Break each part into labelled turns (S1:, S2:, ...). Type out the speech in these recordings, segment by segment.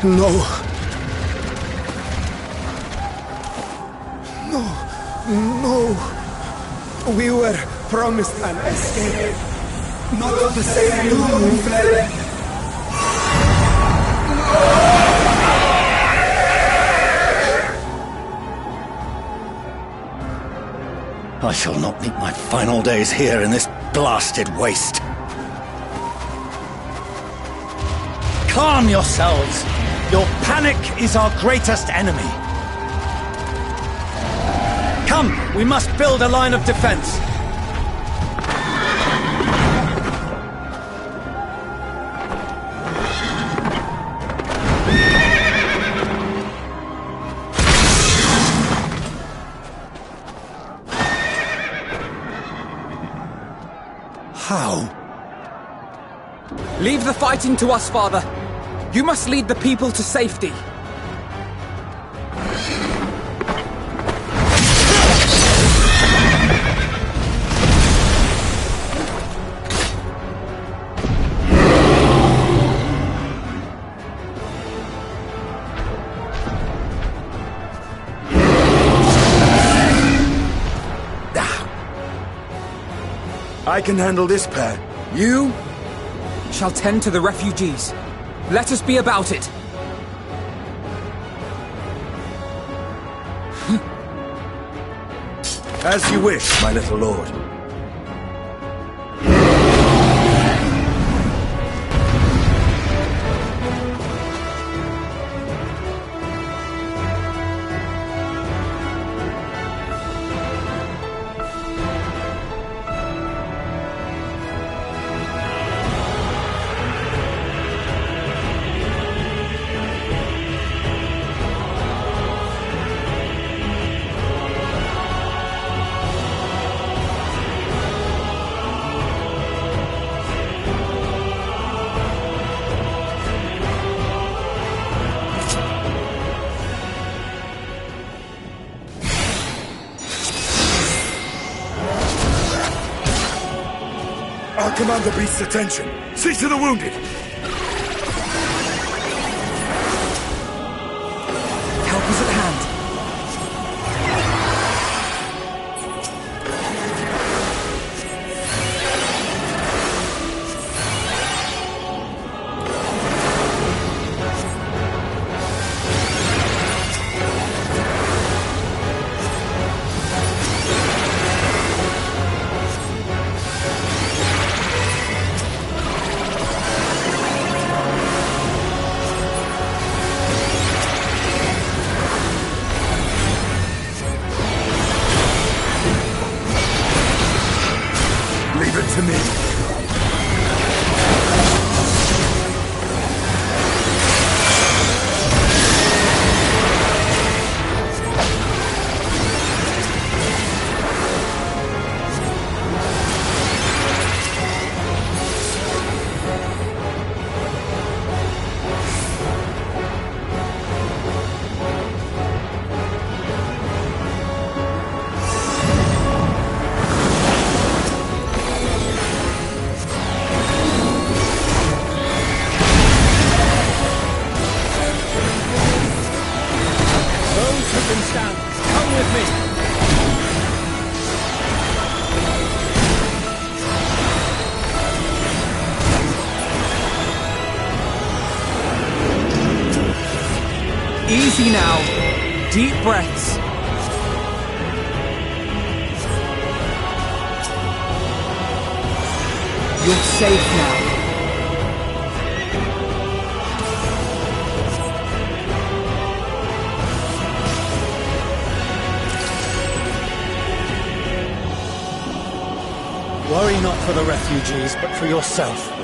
S1: No. No. No. We were promised an escape. Not the same you who fled.
S2: I shall not meet my final days here in this blasted waste. Calm yourselves! Your panic is our greatest enemy. Come, we must build a line of defense.
S1: How?
S3: Leave the fighting to us, Father. You must lead the people to safety.
S1: I can handle this pair. You?
S3: Shall tend to the refugees. Let us be about it.
S1: As you wish, my little lord. I'll command the beast's attention. See to the wounded!
S3: Help is at hand. Easy now. Deep breaths. You're safe now.
S2: Worry not for the refugees, but for yourself, boy.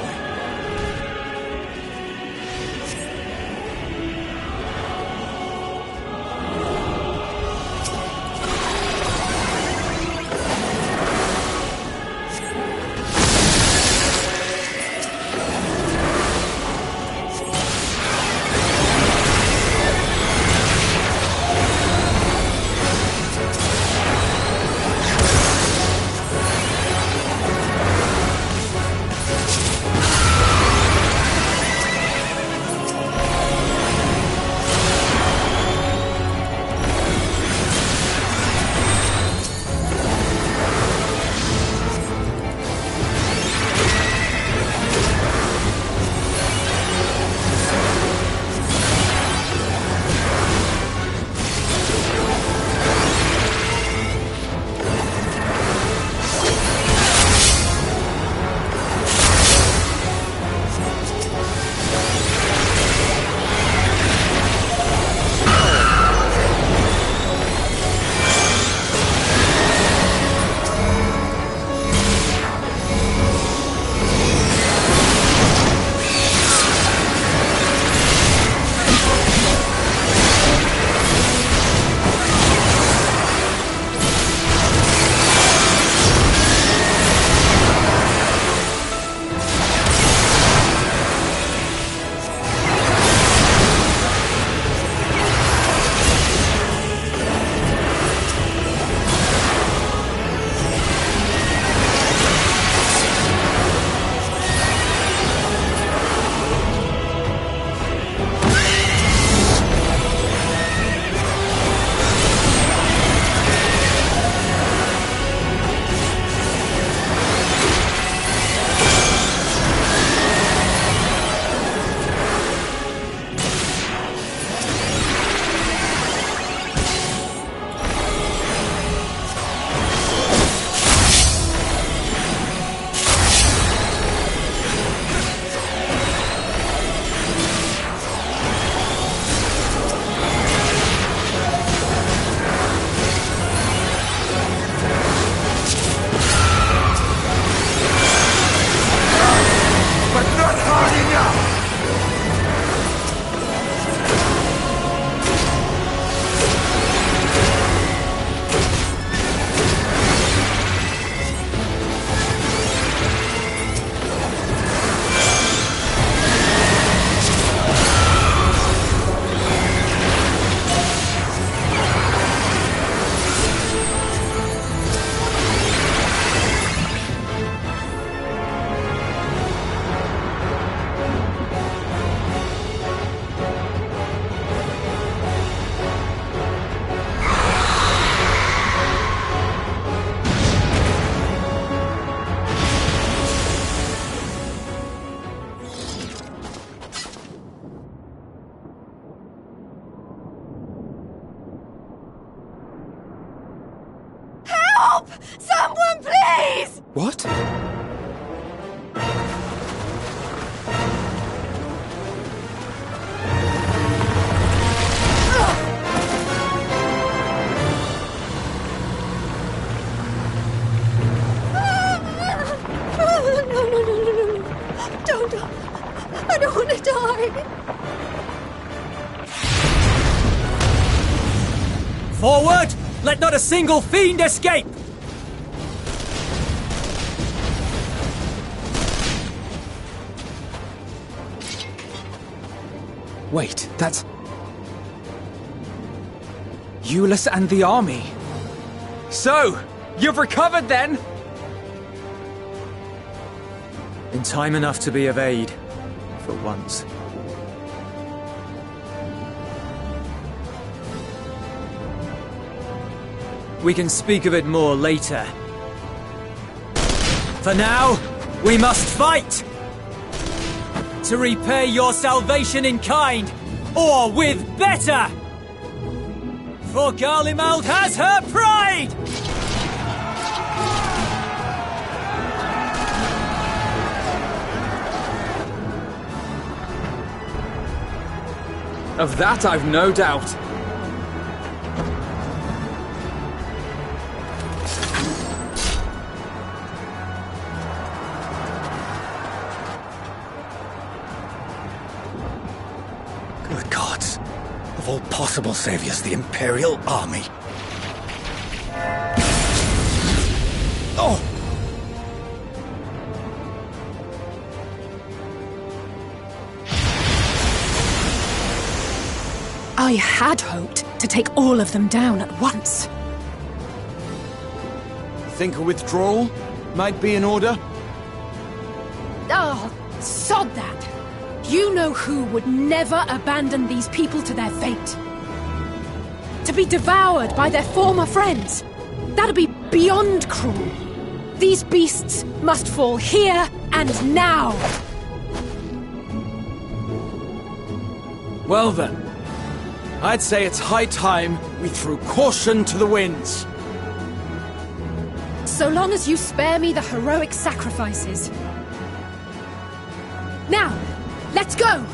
S4: Help! Someone, please!
S3: What?
S4: No. Don't. I don't want to die.
S3: Forward! Let not a single fiend escape! Wait, that's... Euless and the army. So, you've recovered then? In time enough to be of aid, for once. We can speak of it more later. For now, we must fight! To repay your salvation in kind, or with better! For Garlemald has her pride!
S5: Of that I've no doubt.
S2: Good gods. Of all possible saviors, the Imperial Army. Oh!
S4: I had hoped to take all of them down at once.
S1: Think a withdrawal might be in order?
S4: Oh, sod that. You know who would never abandon these people to their fate. To be devoured by their former friends. That'd be beyond cruel. These beasts must fall here and now.
S5: Well then, I'd say it's high time we threw caution to the winds.
S4: So long as you spare me the heroic sacrifices. Now, let's go!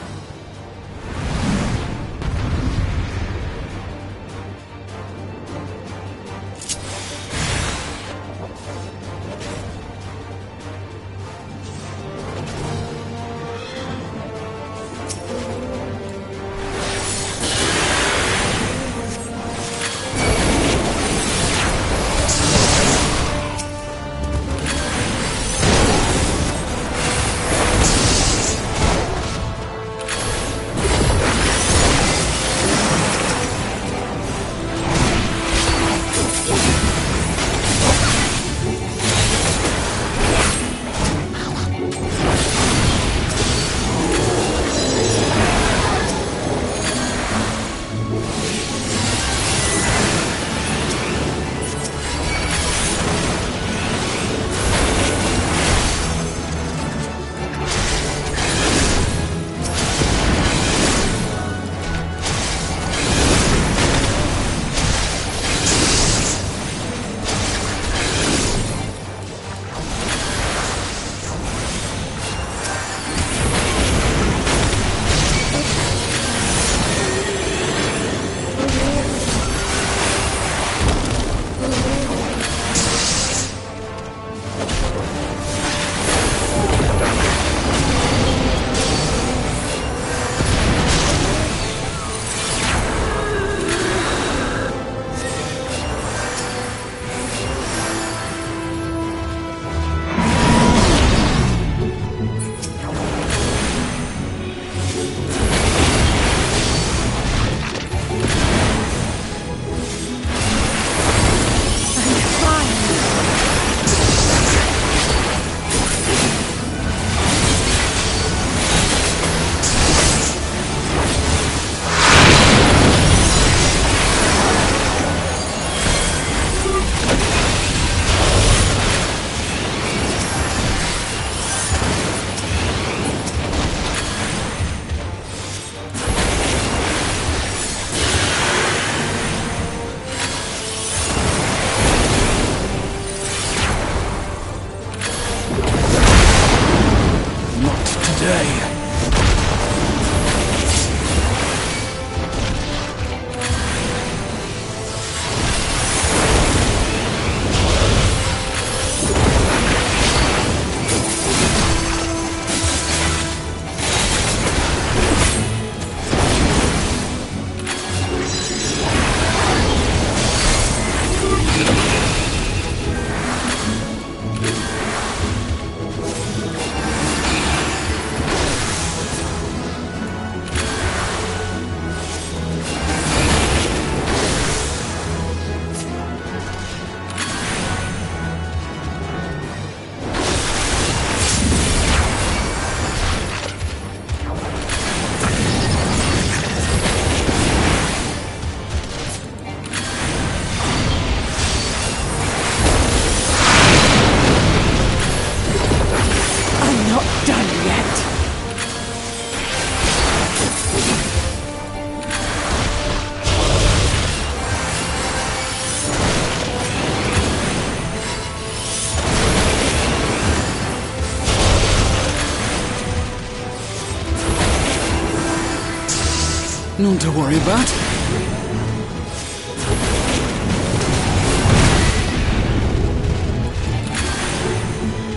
S5: None to worry about.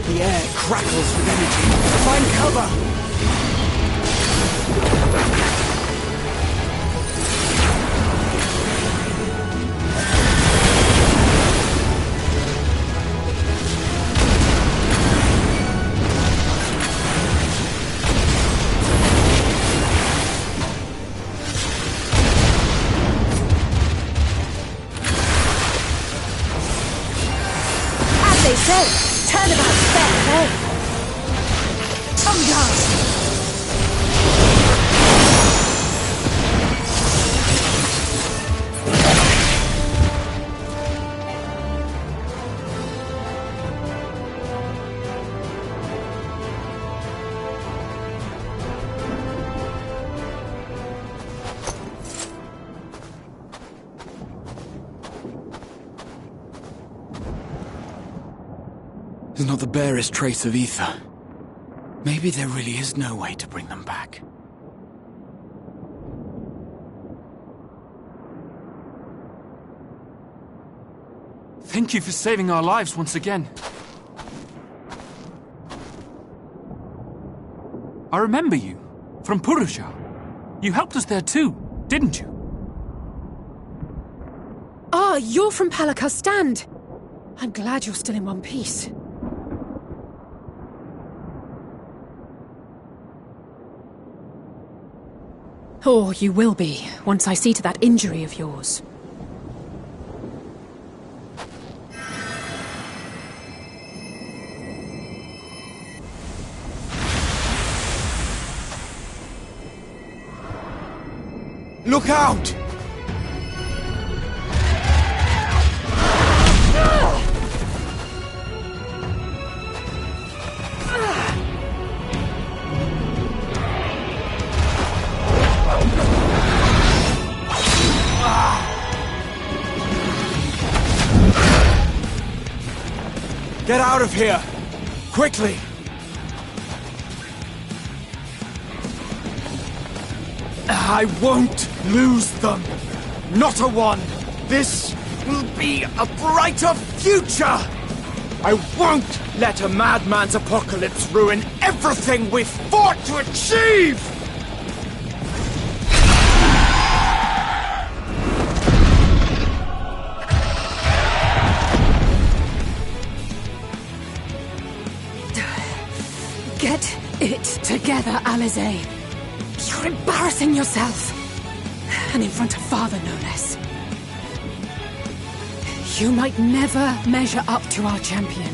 S5: The air crackles with energy. Find cover!
S4: They say, turnabout's fair play.
S5: There's not the barest trace of ether. Maybe there really is no way to bring them back.
S3: Thank you for saving our lives once again. I remember you, from Purusha. You helped us there too, didn't you?
S4: Ah, you're from Palaka's stand. I'm glad you're still in one piece. Or you will be, once I see to that injury of yours.
S1: Look out!
S5: Get out of here! Quickly!
S1: I won't lose them! Not a one! This will be a brighter future! I won't let a madman's apocalypse ruin everything we've fought to achieve!
S4: Get it together, Alize. You're embarrassing yourself. And in front of Father, no less. You might never measure up to our champion.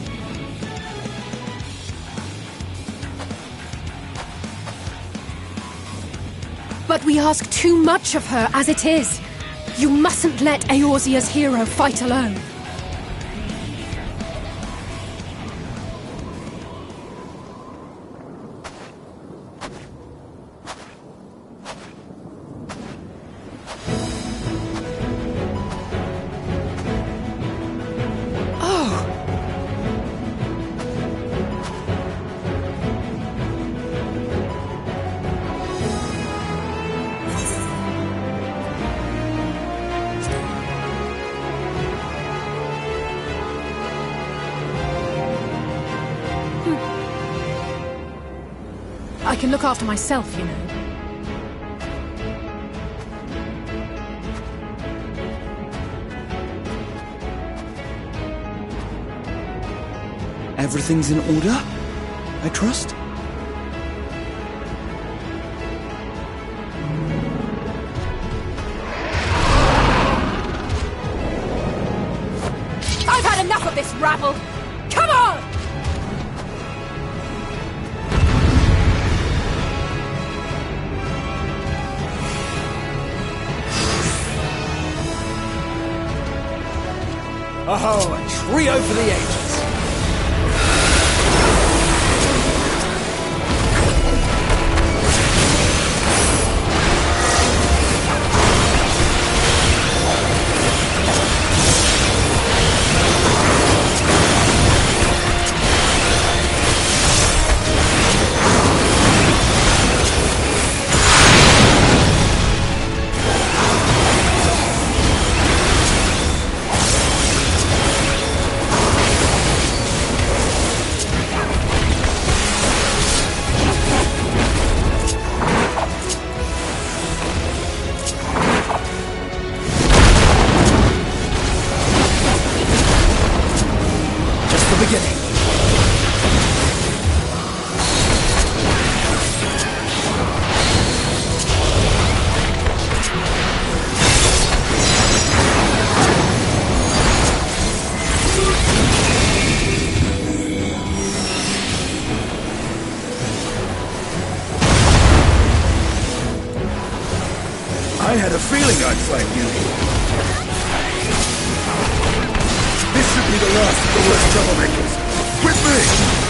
S4: But we ask too much of her as it is. You mustn't let Eorzea's hero fight alone. I can look after myself, you know.
S5: Everything's in order, I trust?
S4: I've had enough of this rabble! Come on!
S5: Oh, a trio for the ages!
S1: I had a feeling I'd find you here. This should be the last of the worst troublemakers. With me!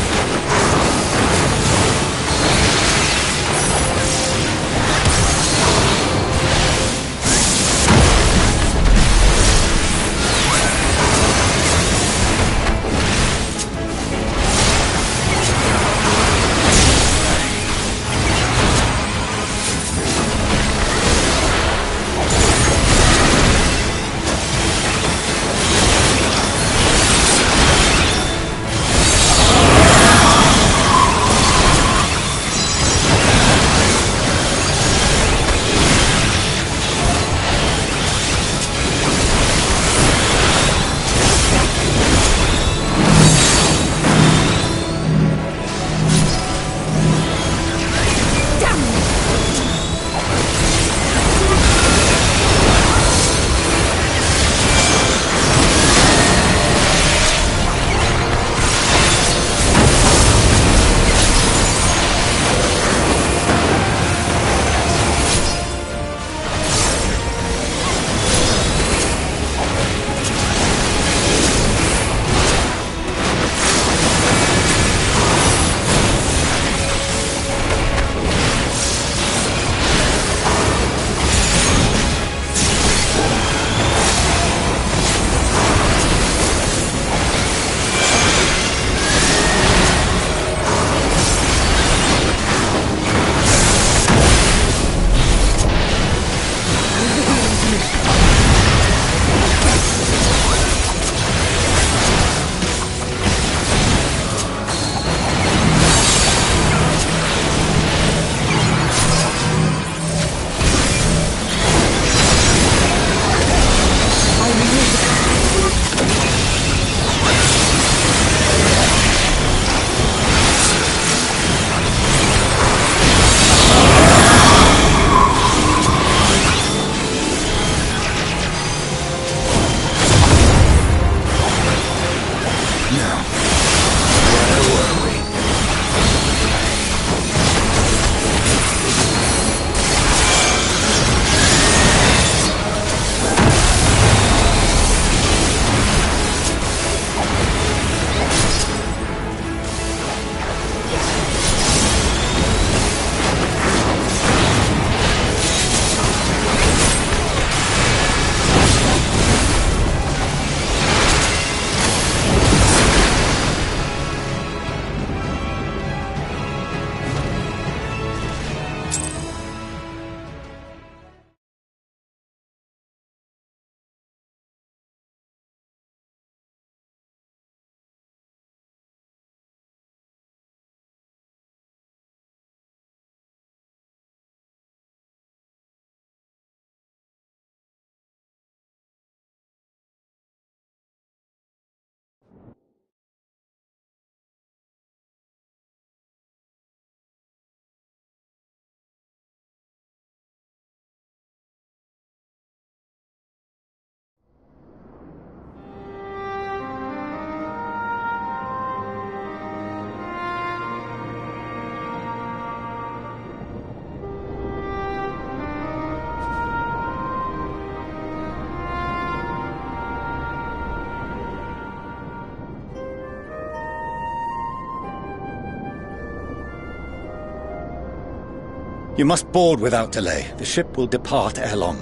S2: You must board without delay. The ship will depart ere long.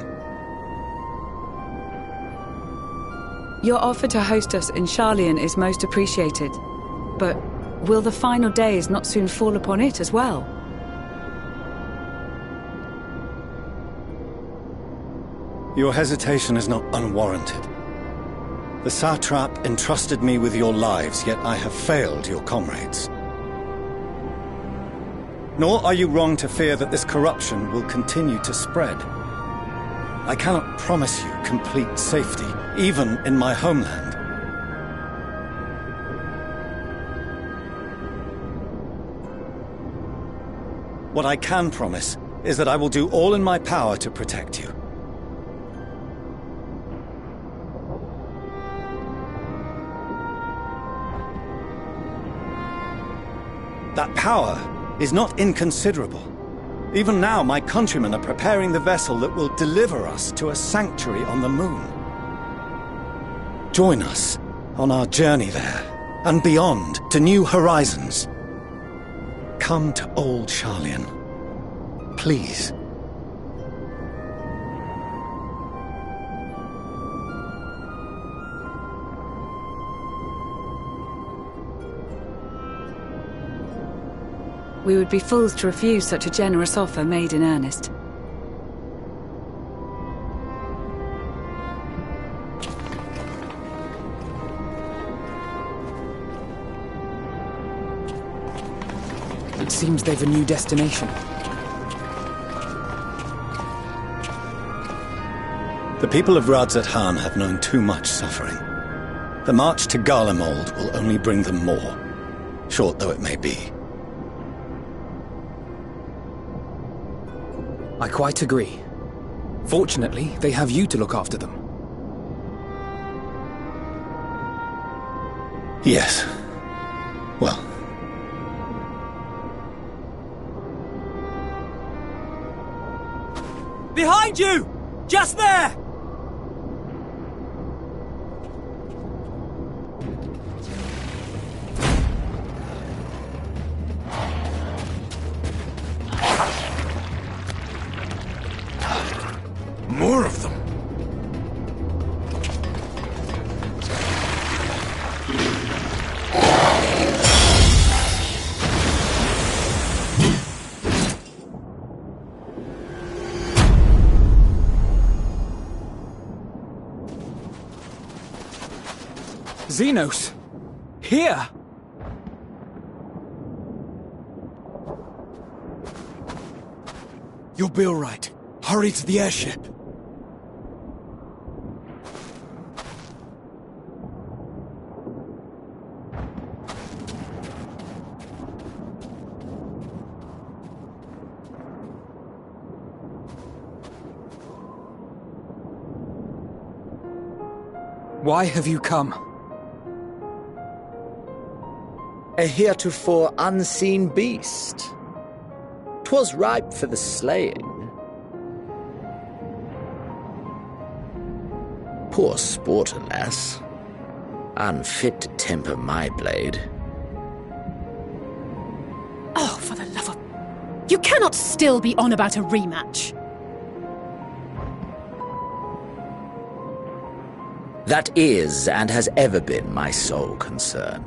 S6: Your offer to host us in Sharlayan is most appreciated. But will the final days not soon fall upon it as well?
S2: Your hesitation is not unwarranted. The satrap entrusted me with your lives, yet I have failed your comrades. Nor are you wrong to fear that this corruption will continue to spread. I cannot promise you complete safety, even in my homeland. What I can promise is that I will do all in my power to protect you. That power is not inconsiderable. Even now, my countrymen are preparing the vessel that will deliver us to a sanctuary on the moon. Join us on our journey there, and beyond, to new horizons. Come to Old Sharlayan. Please.
S6: We would be fools to refuse such a generous offer made in earnest.
S3: It seems they've a new destination.
S2: The people of Radzat-Han have known too much suffering. The march to Garlemald will only bring them more, short though it may be.
S3: I quite agree. Fortunately, they have you to look after them.
S2: Yes. Well.
S3: Behind you! Just there!
S1: More of them.
S3: Xenos! Here!
S1: You'll be all right. Hurry to the airship.
S3: Why have you come?
S7: A heretofore unseen beast. 'Twas ripe for the slaying. Poor sport, alas. Unfit to temper my blade.
S4: Oh, for the love of... You cannot still be on about a rematch.
S7: That is, and has ever been, my sole concern.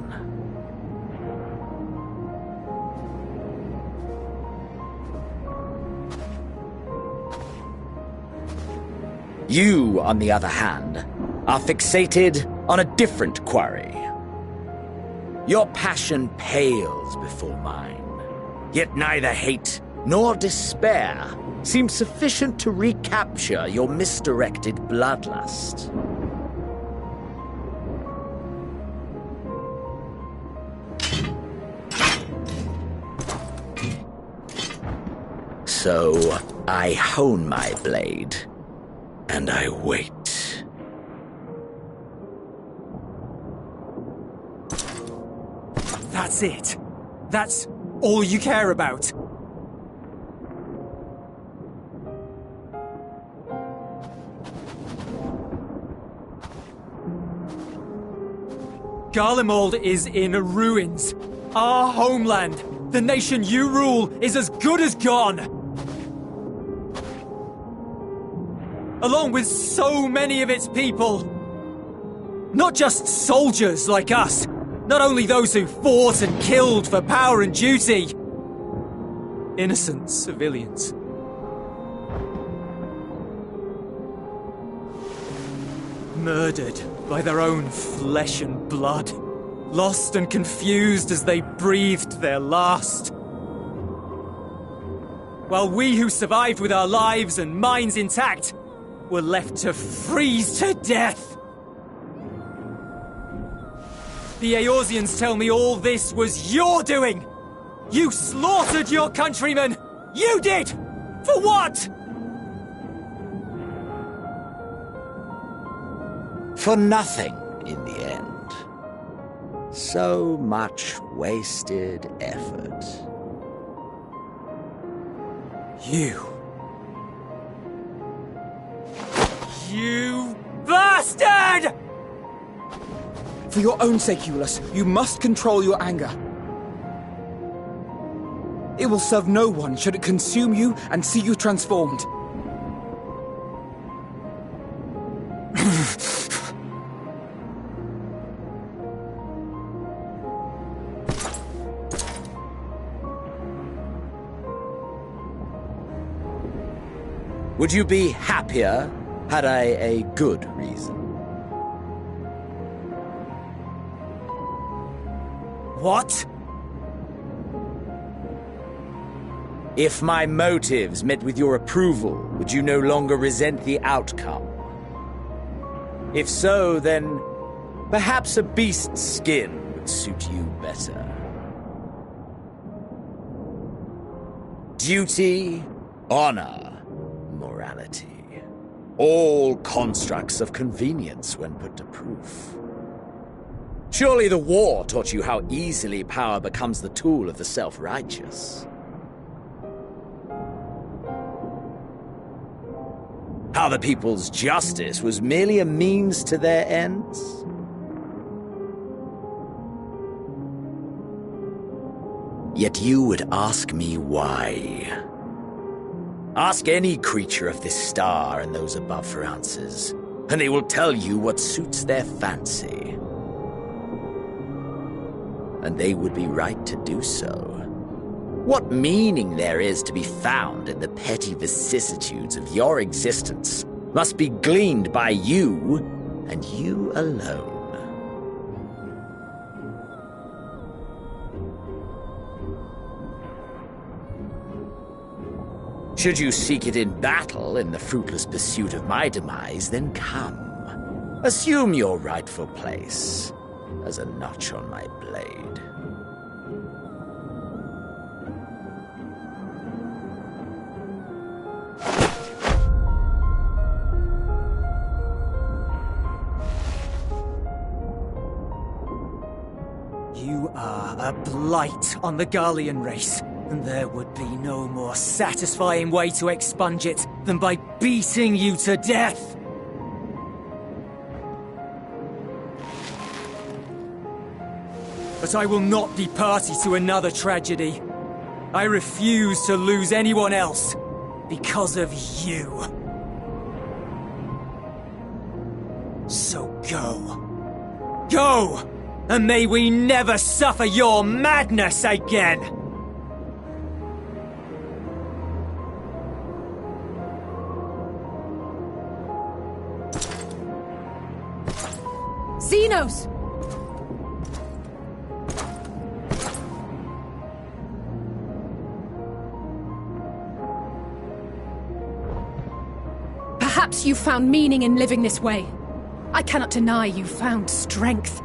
S7: You, on the other hand, are fixated on a different quarry. Your passion pales before mine, yet neither hate nor despair seem sufficient to recapture your misdirected bloodlust. So, I hone my blade, and I wait.
S3: That's it. That's all you care about. Garlemald is in ruins. Our homeland, the nation you rule, is as good as gone. Along with so many of its people. Not just soldiers like us. Not only those who fought and killed for power and duty. Innocent civilians. Murdered by their own flesh and blood. Lost and confused as they breathed their last. While we who survived with our lives and minds intact were left to freeze to death. The Eorzeans tell me all this was your doing! You slaughtered your countrymen! You did! For what?
S7: For nothing, in the end. So much wasted effort.
S3: You bastard!
S1: For your own sake, Eulus, you must control your anger. It will serve no one should it consume you and see you transformed.
S7: Would you be happier had I a good reason?
S3: What?
S7: If my motives met with your approval, would you no longer resent the outcome? If so, then perhaps a beast's skin would suit you better. Duty, honor, morality. All constructs of convenience when put to proof. Surely the war taught you how easily power becomes the tool of the self-righteous. How the people's justice was merely a means to their ends? Yet you would ask me why. Ask any creature of this star and those above for answers, and they will tell you what suits their fancy. And they would be right to do so. What meaning there is to be found in the petty vicissitudes of your existence must be gleaned by you, and you alone. Should you seek it in battle in the fruitless pursuit of my demise, then come. Assume your rightful place as a notch on my blade.
S3: You are a blight on the Garlean race, and there would be no more satisfying way to expunge it than by beating you to death! But I will not be party to another tragedy. I refuse to lose anyone else because of you. So go. Go! And may we never suffer your madness again!
S4: Xenos! Perhaps you found meaning in living this way. I cannot deny you found strength.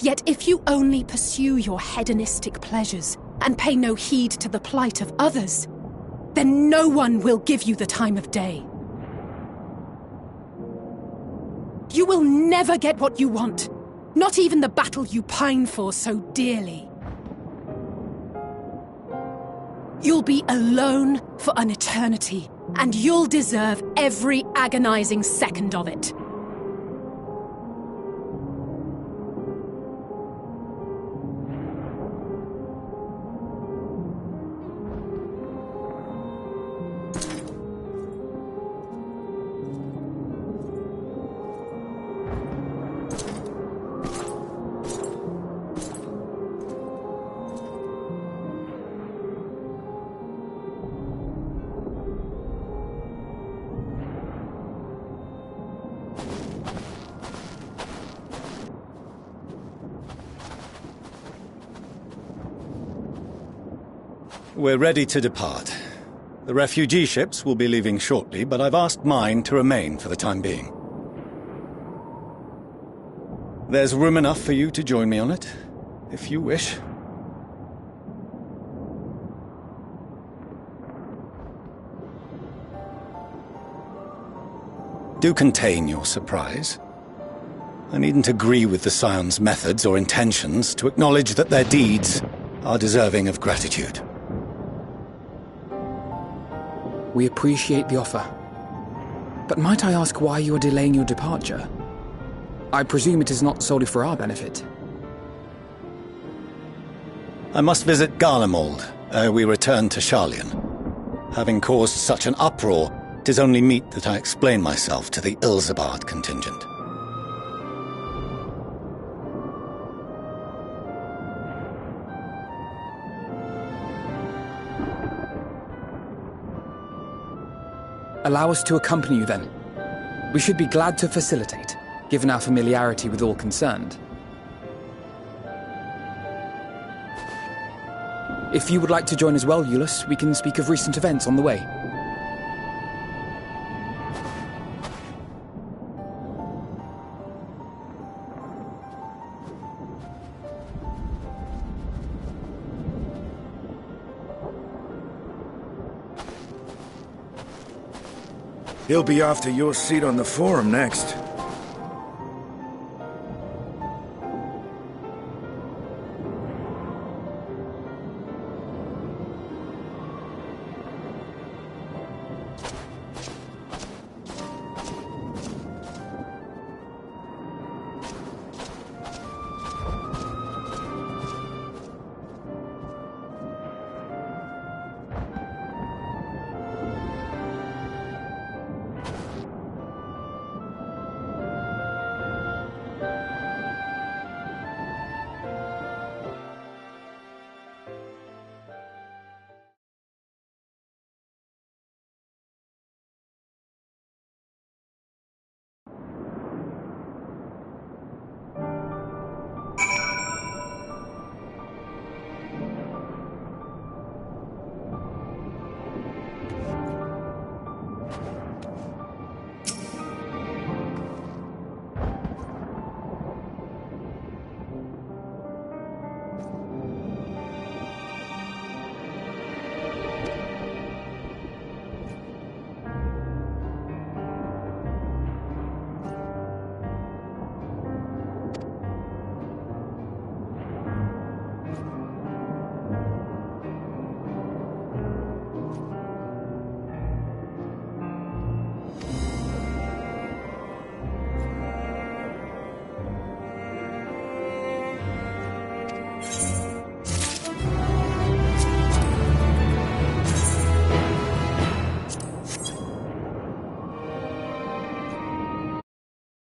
S4: Yet if you only pursue your hedonistic pleasures and pay no heed to the plight of others, then no one will give you the time of day. You will never get what you want, not even the battle you pine for so dearly. You'll be alone for an eternity, and you'll deserve every agonizing second of it.
S2: We're ready to depart. The refugee ships will be leaving shortly, but I've asked mine to remain for the time being. There's room enough for you to join me on it, if you wish. Do contain your surprise. I needn't agree with the Scion's methods or intentions to acknowledge that their deeds are deserving of gratitude.
S5: We appreciate the offer. But might I ask why you are delaying your departure? I presume it is not solely for our benefit.
S2: I must visit Garlemald ere we return to Sharlayan. Having caused such an uproar, 'tis only meet that I explain myself to the Ilzabard contingent.
S5: Allow us to accompany you then. We should be glad to facilitate, given our familiarity with all concerned. If you would like to join as well, Eulus, we can speak of recent events on the way.
S8: He'll be after your seat on the forum next.